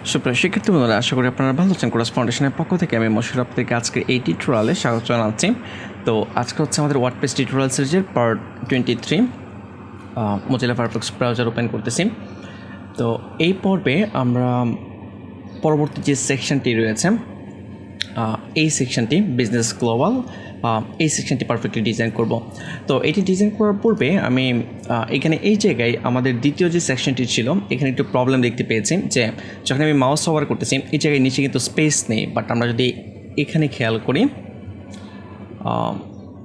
সুপ্রিয় শিক্ষার্থী বন্ধুরা, আশা করি আপনারা ভালো আছেন। কোরাস ফাউন্ডেশনের পক্ষ থেকে আমি মোশাররফ থেকে আজকে এই টিউটোরিয়ালে স্বাগত জানাচ্ছি। তো আজকে হচ্ছে আমাদের ওয়ার্ডপ্রেস টিউটোরিয়াল সিরিজের part 23 Mozilla Firefox browser open করতেছি। তো এই পর্বে আমরা পরবর্তী যে সেকশনটি রয়েছে এই সেকশনটি বিজনেস গ্লোবাল, এই সেকশনটি পারফেক্টলি ডিজাইন করব। তো এটি ডিজাইন করার পূর্বে আমি এখানে এই জায়গায় আমাদের দ্বিতীয় যে সেকশনটি ছিল এখানে একটু প্রবলেম দেখতে পেয়েছি যে যখন আমি মাউস ওভার করতেছি এই জায়গায় নিচে কিন্তু স্পেস নেই। বাট আমরা যদি এখানে খেয়াল করি,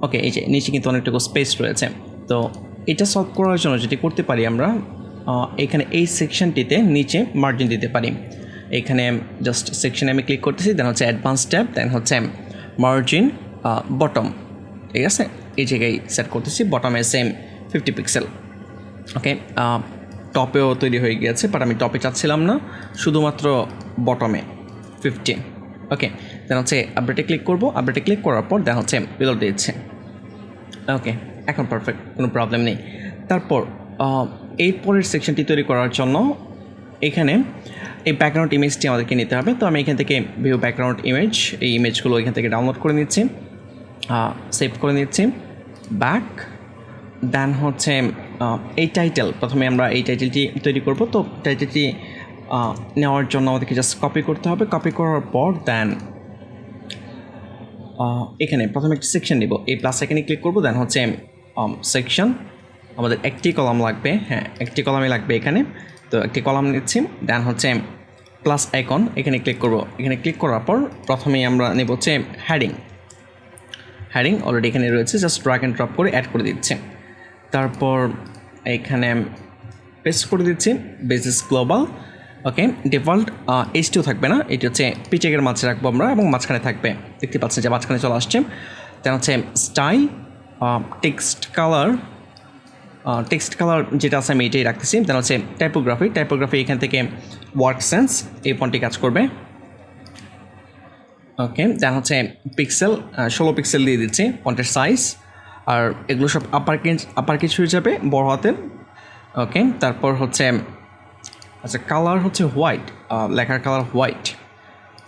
ওকে, এই যে নিচে কিন্তু অনেকটুকু স্পেস রয়েছে। তো এটা সলভ করার জন্য যেটি করতে পারি আমরা এখানে এই সেকশনটিতে নিচে মার্জিন দিতে পারি। এখানে জাস্ট সেকশনে আমি ক্লিক করতেছি, দেন হচ্ছে অ্যাডভান্স ট্যাব, দেন হচ্ছে মার্জিন বটম, ঠিক আছে, এই জায়গায় সেট করতেছি। বটমে সেম 50 পিক্সেল। ওকে, টপেও তৈরি হয়ে গিয়েছে, বাট আমি টপে চাচ্ছিলাম না, শুধুমাত্র বটমে 50। ওকে, দেন হচ্ছে আপডেটে ক্লিক করব। আপডেটে ক্লিক করার পর দেন হচ্ছে রিলোড দিচ্ছে। ওকে, এখন পারফেক্ট, কোনো প্রবলেম নেই। তারপর এই পরের সেকশনটি তৈরি করার জন্য এখানে এই ব্যাকগ্রাউন্ড ইমেজটি আমাদেরকে নিতে হবে। তো আমি এখান থেকে ভিউ ব্যাকগ্রাউন্ড ইমেজ, এই ইমেজগুলো এখান থেকে ডাউনলোড করে নিচ্ছি, সেভ করে নিচ্ছি, ব্যাক। দেন হচ্ছে এই টাইটেল, প্রথমে আমরা এই টাইটেলটি তৈরি করব। তো টাইটেলটি নেওয়ার জন্য আমাদেরকে জাস্ট কপি করতে হবে। কপি করার পর দেন এখানে প্রথমে একটি সেকশন নিব, এই প্লাস এখানে ক্লিক করব। দেন হচ্ছে সেকশন, আমাদের একটি কলাম লাগবে, হ্যাঁ একটি কলামই লাগবে এখানে। তো একটি কলাম নিচ্ছি, দেন হচ্ছে প্লাস আইকন, এখানে ক্লিক করব। এখানে ক্লিক করার পর প্রথমেই আমরা নেব হচ্ছে হেডিং। হেডিং অলরেডি এখানে রয়েছে, জাস্ট ড্র্যাগ অ্যান্ড ড্রপ করে অ্যাড করে দিচ্ছি। তারপর এখানে পেস্ট করে দিচ্ছি বিজনেস গ্লোবাল। ওকে, ডিফল্ট H2 থাকবে না, এটি হচ্ছে পিচেকের মাঝে রাখবো আমরা, এবং মাঝখানে থাকবে, দেখতে পাচ্ছেন যে মাঝখানে চলে আসছে। দেন হচ্ছে স্টাইল, টেক্সট কালার যেটা আছে আমি এটাই রাখতেছি। দেন হচ্ছে টাইপোগ্রাফি এখান থেকে ওয়ার্ক সেন্স, এই ফন্টটি কাজ করবে। ওকে, দেন হচ্ছে পিক্সেল, 16 পিক্সেল দিয়ে দিচ্ছি ফন্টের সাইজ। আর এগুলো সব আপার কেস হয়ে যাবে বড় হাতের। ওকে, তারপর হচ্ছে আচ্ছা কালার হচ্ছে হোয়াইট, লেখার কালার হোয়াইট,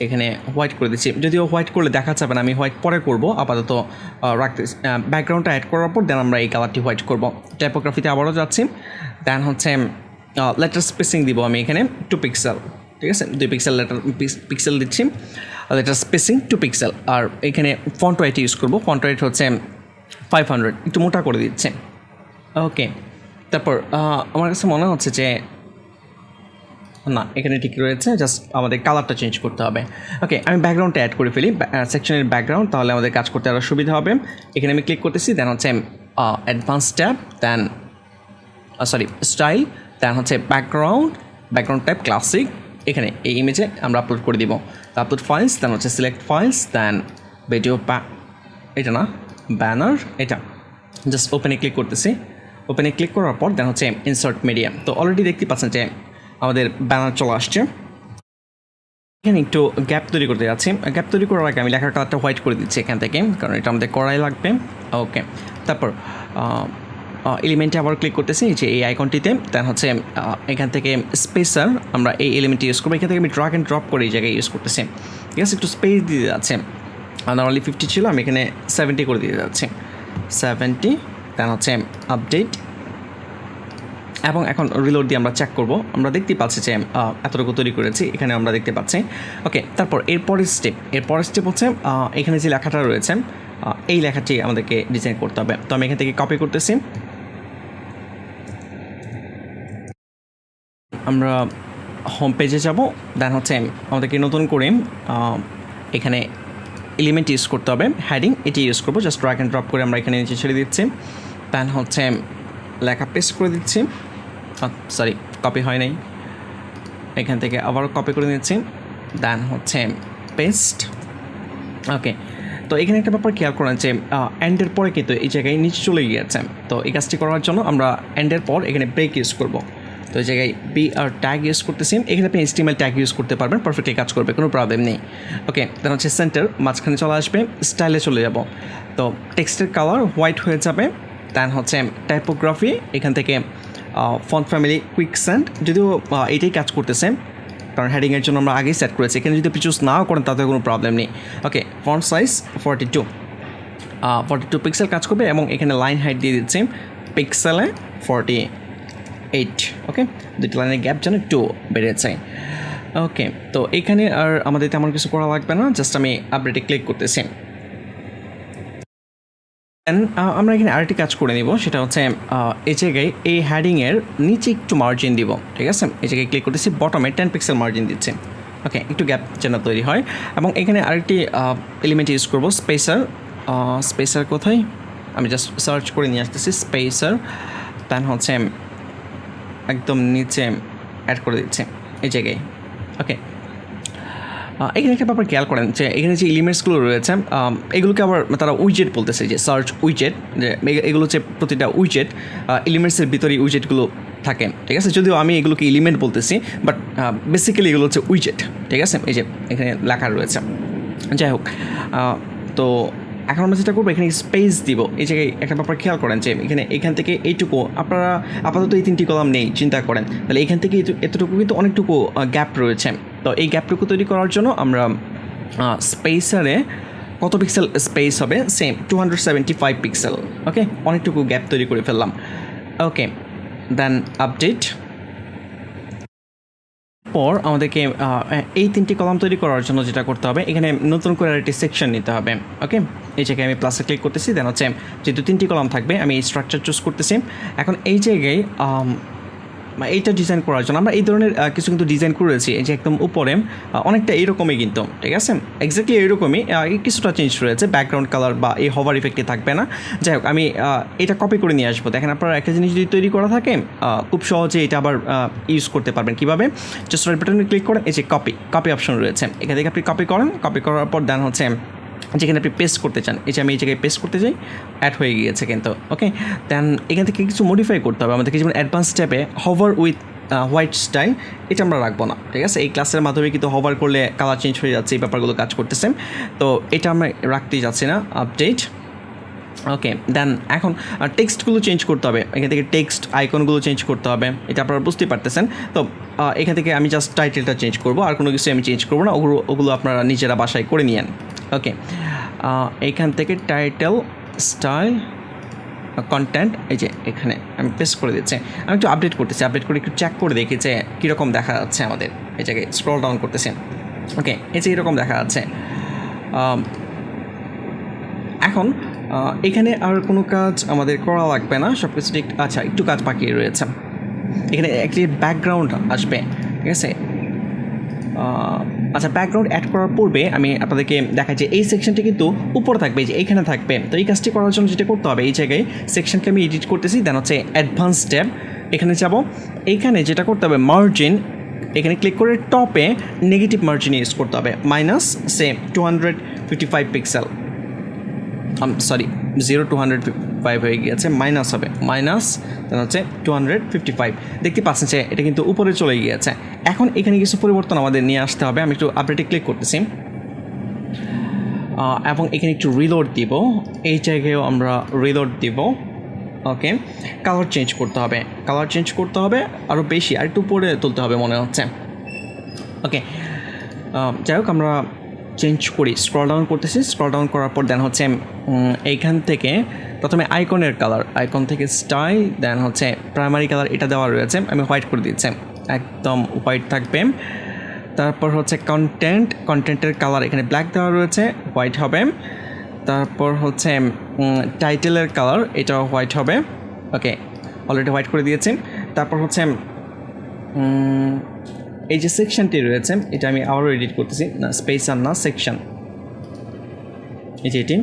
এখানে হোয়াইট করে দিচ্ছি। যদিও হোয়াইট করলে দেখা যাবে না, আমি হোয়াইট পরে করব, আপাতত রাখতে। ব্যাকগ্রাউন্ডটা অ্যাড করার পর দেন আমরা এই কালারটি হোয়াইট করব। টাইপোগ্রাফিতে আবারও যাচ্ছি, দেন হচ্ছে লেটার স্পেসিং দিব আমি এখানে 2 পিক্সেল, ঠিক আছে, 2 পিক্সেল পিক্সেল দিচ্ছি, লেটার স্পেসিং 2 পিক্সেল। আর এখানে ফন্ট ওয়েট ইউজ করব, ফন্ট ওয়েট হচ্ছে 500, একটু মোটা করে দিচ্ছে। ওকে, তারপর আমার কাছে মনে হচ্ছে যে না, এখানে ঠিক রয়েছে, জাস্ট আমাদের কালারটা চেঞ্জ করতে হবে। ওকে, আমি ব্যাকগ্রাউন্ডটা অ্যাড করে ফেলি, সেকশনের ব্যাকগ্রাউন্ড, তাহলে আমাদের কাজ করতে আরও সুবিধা হবে। এখানে আমি ক্লিক করতেছি, দেন হচ্ছে অ্যাডভান্স ট্যাব, দেন স্টাইল, দেন হচ্ছে ব্যাকগ্রাউন্ড ট্যাব ক্লাসিক। এখানে এই ইমেজে আমরা আপলোড করে দিব। আপলোড ফাইলস, দেন হচ্ছে সিলেক্ট ফাইলস, দেন ভিডিও, এটা না ব্যানার, এটা জাস্ট ওপেনে ক্লিক করতেছি। ওপেনে ক্লিক করার পর দেন হচ্ছে ইনসার্ট মিডিয়া। তো অলরেডি দেখতে পাচ্ছেন যে আমাদের ব্যানার চলে আসছে। এখানে একটু গ্যাপ তৈরি করতে যাচ্ছি। গ্যাপ তৈরি করার আগে আমি লেখার কালারটা হোয়াইট করে দিচ্ছি এখান থেকে, কারণ এটা আমাদের করাই লাগবে। ওকে, তারপর এলিমেন্টে আবার ক্লিক করতেছি, যে এই আইকনটিতে, দেন হচ্ছে এখান থেকে স্পেসার আমরা এই এলিমেন্টটি ইউজ করবো। এখান থেকে আমি ড্র্যাগ অ্যান্ড ড্রপ করে এই জায়গায় ইউজ করতেছি, ঠিক আছে, একটু স্পেস দিয়ে যাচ্ছে। নর্মালি 50 ছিল, আমি এখানে 70 করে দিয়ে যাচ্ছি, 70। দেন হচ্ছে আপডেট, এবং এখন রিলোড দিয়ে আমরা চেক করব। আমরা দেখতে পাচ্ছি যে এতটুকু তৈরি করেছি, এখানে আমরা দেখতে পাচ্ছি। ওকে, তারপর এরপরের স্টেপ হচ্ছে এখানে যে লেখাটা রয়েছে এই লেখাটি আমাদেরকে ডিজাইন করতে হবে। তো আমি এখান থেকে কপি করতেছি, আমরা হোম পেজে যাব। দেন হচ্ছে আমাদেরকে নতুন করে এখানে এলিমেন্ট ইউজ করতে হবে, হেডিং এটি ইউজ করবো। জাস্ট ড্র্যাগ অ্যান্ড ড্রপ করে আমরা এখানে নিচে ছেড়ে দিচ্ছি। দেন হচ্ছে লেখা পেস্ট করে দিচ্ছি, কপি হয় নাই, এখান থেকে আবারও কপি করে নিচ্ছি, দেন হচ্ছে পেস্ট। ওকে, তো এখানে একটা ব্যাপার খেয়াল করেন যে এন্ডের পরে কিন্তু এই জায়গায় নিচে চলে গিয়েছে। তো এই কাজটি করার জন্য আমরা এন্ডের পর এখানে ব্রেক ইউজ করব। তো এই জায়গায় BR ট্যাগ ইউজ করতেছি, এখানে আপনি HTML ট্যাগ ইউজ করতে পারবেন, পারফেক্টলি কাজ করবে, কোনো প্রবলেম নেই। ওকে, দেন হচ্ছে সেন্টার, মাঝখানে চলে আসবে, স্টাইলে চলে যাব। তো টেক্সটের কালার হোয়াইট হয়ে যাবে। দেন হচ্ছে টাইপোগ্রাফি, এখান থেকে ফন্ট ফ্যামিলি কুইকস্যান্ট, যদিও এটাই কাজ করতেছে, কারণ হেডিংয়ের জন্য আমরা আগেই সেট করেছি। এখানে যদি আপনি চুজ নাও করেন তাতে কোনো প্রবলেম নেই। ওকে, ফন্ট সাইজ 42 পিক্সেল কাজ করবে এবং এখানে লাইন হাইট দিয়ে দিচ্ছি পিক্সেলে 48। ওকে, দুটি লাইনের গ্যাপ যেন একটু বেড়েছে। ওকে, তো এখানে আর আমাদের তেমন কিছু করা লাগবে না, জাস্ট আমি আপডেটে ক্লিক করতেছি। আমরা এখানে আরেকটি কাজ করে নিব, সেটা হচ্ছে এই জায়গায় এই হেডিংয়ের নিচে একটু মার্জিন দিব। ঠিক আছে, এই জায়গায় ক্লিক করতেছি, বটমে 10 পিক্সেল মার্জিন দিচ্ছি। ওকে, একটু গ্যাপ যেন তৈরি হয়। এবং এখানে আরেকটি এলিমেন্ট ইউজ করব, স্পেসার কোথায়, আমি জাস্ট সার্চ করে নিয়ে আসতেছি স্পেসার, দেন হচ্ছে একদম নিচে অ্যাড করে দিচ্ছি এই জায়গায়। ওকে, এখানে একটা ব্যাপার খেয়াল করেন যে এখানে যে এলিমেন্টসগুলো রয়েছে এগুলোকে আবার তারা উইজেট বলতেছে, যে সার্চ উইজেট, যে এগুলো হচ্ছে প্রতিটা উইজেট এলিমেন্টসের ভিতরেই উইজেটগুলো থাকে। ঠিক আছে, যদিও আমি এগুলোকে এলিমেন্ট বলতেছি, বাট বেসিক্যালি এগুলো হচ্ছে উইজেট। ঠিক আছে, এই যে এখানে লেখা রয়েছে। যাই হোক, তো এখন আমরা যেটা করবো, এখানে স্পেস দিব। এই জায়গায় একটা ব্যাপার খেয়াল করেন যে এখান থেকে এইটুকু, আপনারা আপাতত এই 3টি কলাম নেই, চিন্তা করেন তাহলে এখান থেকে এতটুকু কিন্তু অনেকটুকু গ্যাপ রয়েছে। তো এই গ্যাপটুকু তৈরি করার জন্য আমরা স্পেসারে কত পিক্সেল স্পেস হবে, সেম 275 পিক্সেল। ওকে, অনেকটুকু গ্যাপ তৈরি করে ফেললাম। ওকে, দেন আপডেট। পর আমাদেরকে এই 3টি কলাম তৈরি করার জন্য যেটা করতে হবে, এখানে নতুন করে একটি সেকশন নিতে হবে। ওকে, এই জায়গায় আমি প্লাসে ক্লিক করতেছি, দেন হচ্ছে যেহেতু 3টি কলাম থাকবে আমি এই স্ট্রাকচার চুজ করতেছি। এখন এই জায়গায় এইটা ডিজাইন করার জন্য আমরা এই ধরনের কিছু কিন্তু ডিজাইন করেছি, এই যে একদম উপরে অনেকটা এইরকমই কিন্তু। ঠিক আছে, এক্স্যাক্টলি এইরকমই, কিছুটা চেঞ্জ রয়েছে, ব্যাকগ্রাউন্ড কালার বা এই হভার ইফেক্টে থাকবে না। যাই হোক, আমি এটা কপি করে নিয়ে আসবো। দেখেন, আপনারা একটা জিনিস যদি তৈরি করা থাকে খুব সহজে এটা আবার ইউজ করতে পারবেন। কীভাবে, জাস্ট রাইট বাটনে ক্লিক করেন, এই যে কপি অপশন রয়েছে, এখান থেকে আপনি কপি করেন। কপি করার পর দেন হচ্ছে যেখানে আপনি পেস্ট করতে চান, এই যে আমি এই জায়গায় পেস্ট করতে চাই, অ্যাড হয়ে গিয়েছে কিন্তু। ওকে, দেন এখান থেকে কিছু মডিফাই করতে হবে আমাদেরকে, যেমন অ্যাডভান্স ট্যাবে হভার উইথ হোয়াইট স্টাইল, এটা আমরা রাখবো না। ঠিক আছে, এই ক্লাসের মাধ্যমে কিন্তু হভার করলে কালার চেঞ্জ হয়ে যাচ্ছে, এই ব্যাপারগুলো কাজ করতেছে, তো এটা আমরা রাখতেই যাচ্ছি না। আপডেট। ওকে, দেন এখন টেক্সটগুলো চেঞ্জ করতে হবে, এখান থেকে টেক্সট আইকনগুলো চেঞ্জ করতে হবে, এটা আপনারা বুঝতেই পারতেছেন। তো এখান থেকে আমি জাস্ট টাইটেলটা চেঞ্জ করবো, আর কোনো কিছু আমি চেঞ্জ করবো না, ওগুলো আপনারা নিজেরা বাসায় করে নিয়েন। ওকে, এইখান থেকে টাইটেল, স্টাইল, কন্টেন্ট, এই যে এখানে আমি পেস্ট করে দিচ্ছি। আমি একটু আপডেট করতেছি, আপডেট করে একটু চেক করে দেখি যে কীরকম দেখা যাচ্ছে আমাদের। এই জায়গায় স্ক্রল ডাউন করতেছি। ওকে, এই যে এরকম দেখা যাচ্ছে। এখন এখানে আর কোনো কাজ আমাদের করা লাগবে না, সব কিছু ঠিক। আচ্ছা, একটু কাজ বাকি রয়েছে, এখানে একটি ব্যাকগ্রাউন্ড আসবে। ঠিক আছে, আচ্ছা, ব্যাকগ্রাউন্ড অ্যাড করার পূর্বে আমি আপনাদেরকে দেখাই যে এই সেকশনটি কিন্তু উপরে থাকবে, যে এইখানে থাকবে। তো এই কাজটি করার জন্য যেটা করতে হবে, এই জায়গায় সেকশনকে আমি এডিট করতেছি, দেন হচ্ছে অ্যাডভান্স ট্যাব, এখানে যাব। এইখানে যেটা করতে হবে, মার্জিন, এখানে ক্লিক করে টপে নেগেটিভ মার্জিন ইউজ করতে হবে, মাইনাস সেম 255 পিক্সেল, সরি 255 হয়ে গিয়েছে, মাইনাস হবে, মাইনাস হচ্ছে 255। দেখতে পাচ্ছেন যে এটা কিন্তু উপরে চলে গিয়েছে। এখন এখানে কিছু পরিবর্তন আমাদের নিয়ে আসতে হবে। আমি একটু আপডেটে ক্লিক করতেছি এবং এখানে একটু রিলোড দিব, এই জায়গায়ও আমরা রিলোড দিব। ওকে, কালার চেঞ্জ করতে হবে, আরও বেশি, আর একটু উপরে তুলতে হবে মনে হচ্ছে। ওকে, যাই হোক, আমরা চেঞ্জ করি, স্ক্রল ডাউন করতেছি, স্ক্রল ডাউন করার পর দেন হচ্ছে এইখান থেকে প্রথমে আইকনের কালার, আইকন থেকে স্টাইল, দেন হচ্ছে প্রাইমারি কালার, এটা দেওয়া রয়েছে, আমি হোয়াইট করে দিচ্ছি, একদম হোয়াইট থাকবে। তারপর হচ্ছে কন্টেন্টের কালার, এখানে ব্ল্যাক দেওয়া রয়েছে, হোয়াইট হবে। তারপর হচ্ছে টাইটেলের কালার, এটাও হোয়াইট হবে। ওকে, অলরেডি হোয়াইট করে দিয়েছি। তারপর হচ্ছে এই যে সেকশনটি রয়েছে, এটা আমি আবারও এডিট করতেছি, না স্পেস আর না, সেকশন, এই যে এটি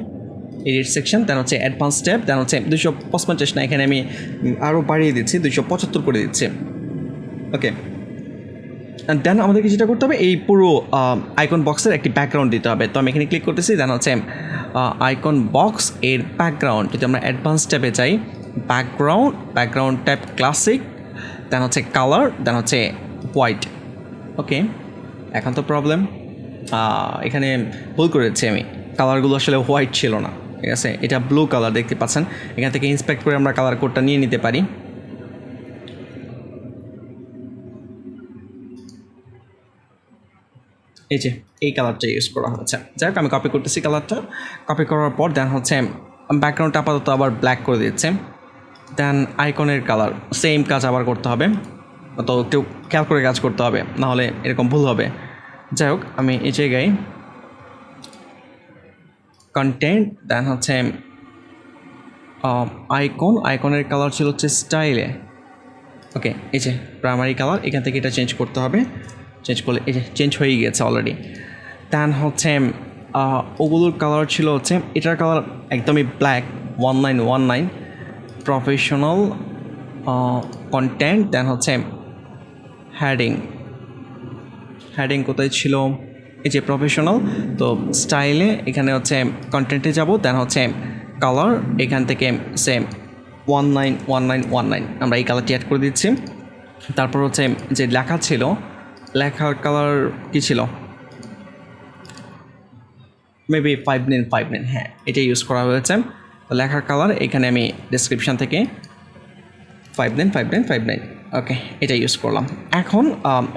এডিট সেকশন, দেন হচ্ছে অ্যাডভান্স ট্যাব, দেন হচ্ছে 255 না, এখানে আমি আরও বাড়িয়ে দিচ্ছি, 275 করে দিচ্ছি। ওকে, দেন আমাদেরকে যেটা করতে হবে, এই পুরো আইকন বক্সের একটি ব্যাকগ্রাউন্ড দিতে হবে। তো আমি এখানে ক্লিক করতেছি, দেন হচ্ছে আইকন বক্স এর ব্যাকগ্রাউন্ড, যদি আমরা অ্যাডভান্স ট্যাবে যাই, ব্যাকগ্রাউন্ড ট্যাব ক্লাসিক, দেন হচ্ছে কালার, দেন হচ্ছে হোয়াইট। ওকে, এখন তো প্রবলেম, এখানে ভুল করেছি আমি, কালারগুলো আসলে হোয়াইট ছিল না। ঠিক আছে, এটা ব্লু কালার দেখতে পাচ্ছেন, এখান থেকে ইন্সপেক্ট করে আমরা কালার কোডটা নিয়ে নিতে পারি। এই যে এই কালারটা ইউজ করা হয়েছে। যাই হোক আমি কপি করতেছি কালারটা, কপি করার পর দেন হচ্ছে ব্যাকগ্রাউন্ডটা আপাতত আবার ব্ল্যাক করে দিচ্ছে। দেন আইকনের কালার সেম কাজ আবার করতে হবে, তো একটু খেয়াল করে কাজ করতে হবে, নাহলে এরকম ভুল হবে। যাই হোক আমি এই জায়গায় কন্টেন্ট দেন হচ্ছে আইকনের কালার ছিল হচ্ছে স্টাইলে। ওকে, এই যে প্রাইমারি কালার, এখান থেকে এটা চেঞ্জ করতে হবে। চেঞ্জ করলে এই যে চেঞ্জ হয়ে গিয়েছে অলরেডি। দেন হচ্ছে ওগুলোর কালার ছিল হচ্ছে, এটার কালার একদমই ব্ল্যাক 1919 প্রফেশনাল কন্টেন্ট। দেন হচ্ছে হেডিং কোথায় ছিল, এই যে প্রফেশনাল। তো স্টাইলে এখানে হচ্ছে কন্টেন্টে যাব, দেন হচ্ছে কালার এখান থেকে সেম 191919 আমরা এই কালারটি অ্যাড করে দিচ্ছি। তারপর হচ্ছে যে লেখা ছিল, লেখার কালার কী ছিল, মেবি 5959, হ্যাঁ এটা ইউজ করা হয়েছে। তো লেখার কালার এখানে আমি ডেসক্রিপশান থেকে 595959 ওকে এটা ইউজ করলাম। এখন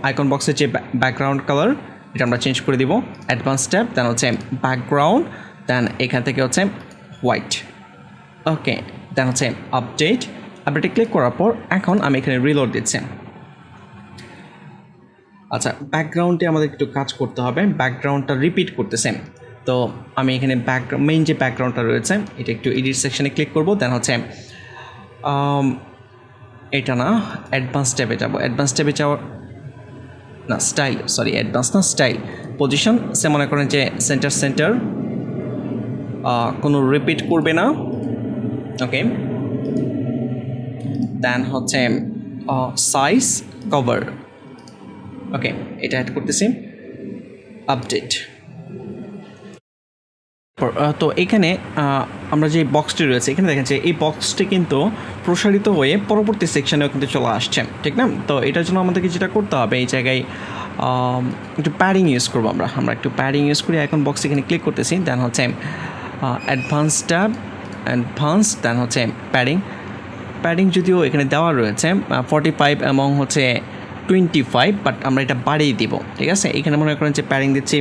আইকন বক্সের যে ব্যাকগ্রাউন্ড কালার এটা আমরা চেঞ্জ করে দিব, অ্যাডভান্স ট্যাব, দেন হচ্ছে ব্যাকগ্রাউন্ড, দেন এখান থেকে হচ্ছে হোয়াইট। ওকে, দেন হচ্ছে আপডেটে ক্লিক করার পর এখন আমি এখানে রিলোড দিচ্ছি। আচ্ছা, ব্যাকগ্রাউন্ডে আমাদের একটু কাজ করতে হবে, ব্যাকগ্রাউন্ডটা রিপিট করতেছে। তো আমি এখানে মেইন যে ব্যাকগ্রাউন্ডটা রয়েছে এটা একটু এডিট সেকশনে ক্লিক করব, দেন হচ্ছে এটা না অ্যাডভান্স ট্যাবে যাব, অ্যাডভান্স ট্যাবে যাওয়ার না স্টাইল, সরি অ্যাডভান্স না স্টাইল, পজিশন সে মনে করেন যে সেন্টার কোনো রিপিট করবে না। ওকে, দেন হচ্ছে সাইজ কভার, ওকে এটা অ্যাড করতেছি, আপডেট। তো এখানে আমরা যে বক্সটি রয়েছে এখানে দেখেন যে এই বক্সটি কিন্তু প্রসারিত হয়ে পরবর্তী সেকশনেও কিন্তু চলে আসছে, ঠিক না? তো এটার জন্য আমাদেরকে যেটা করতে হবে, এই জায়গায় একটু প্যাডিং ইউজ করবো আমরা একটু প্যাডিং ইউজ করি। এখন বক্স এখানে ক্লিক করতেছি, দেন হচ্ছে অ্যাডভান্স ট্যাব, দেন হচ্ছে প্যাডিং যদিও এখানে দেওয়া রয়েছে 45 এবং হচ্ছে 25, বাট আমরা এটা বাড়িয়ে দিব, ঠিক আছে? এখানে মনে করেন যে প্যাডিং দিচ্ছি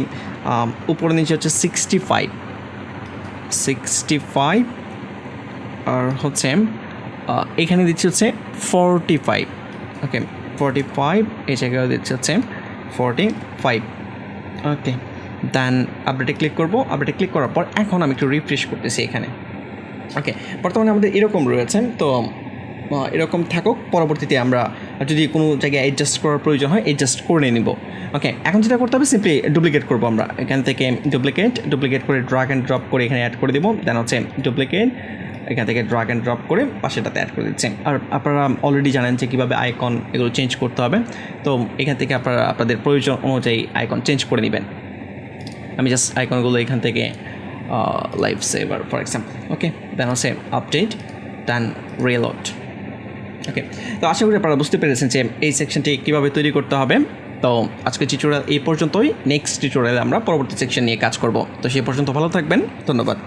উপরে নিচে হচ্ছে 65 আর হচ্ছে এখানে দিচ্ছি হচ্ছে 45, ওকে 45, এই জায়গায় দিচ্ছি হচ্ছে 45, ওকে। দেন আপডেটে ক্লিক করব, আপডেটে ক্লিক করার পর এখন আমি একটু রিফ্রেশ করতেছি এখানে। ওকে, বর্তমানে আমাদের এরকম রয়েছে, তো এরকম থাকুক, পরবর্তীতে আমরা যদি কোনো জায়গায় অ্যাডজাস্ট করার প্রয়োজন হয় অ্যাডজাস্ট করে নিব। ওকে, এখন যেটা করতে হবে সিম্পলি ডুপ্লিকেট করবো আমরা এখান থেকে, ডুপ্লিকেট করে ড্রাগ অ্যান্ড ড্রপ করে এখানে অ্যাড করে দেবো, দেন হচ্ছে ডুপ্লিকেট এখান থেকে ড্রাগ অ্যান্ড ড্রপ করে পাশেটাতে অ্যাড করে দিচ্ছি। আর আপনারা অলরেডি জানেন যে কীভাবে আইকন এগুলো চেঞ্জ করতে হবে, তো এখান থেকে আপনারা আপনাদের প্রয়োজন অনুযায়ী আইকন চেঞ্জ করে নেবেন। আমি জাস্ট আইকনগুলো এখান থেকে লাইফ সেভার ফর এক্সাম্পল, ওকে দেন হচ্ছে আপডেট, দেন রিলোড। ওকে, তো আশা করি আপনারা বুঝতে পেরেছেন যে এই সেকশনটি কীভাবে তৈরি করতে হবে। তো আজকে টিউটোরিয়াল এই পর্যন্তই, নেক্সট টিউটোরিয়ালে আমরা পরবর্তী সেকশন নিয়ে কাজ করব। তো সেই পর্যন্ত ভালো থাকবেন, ধন্যবাদ।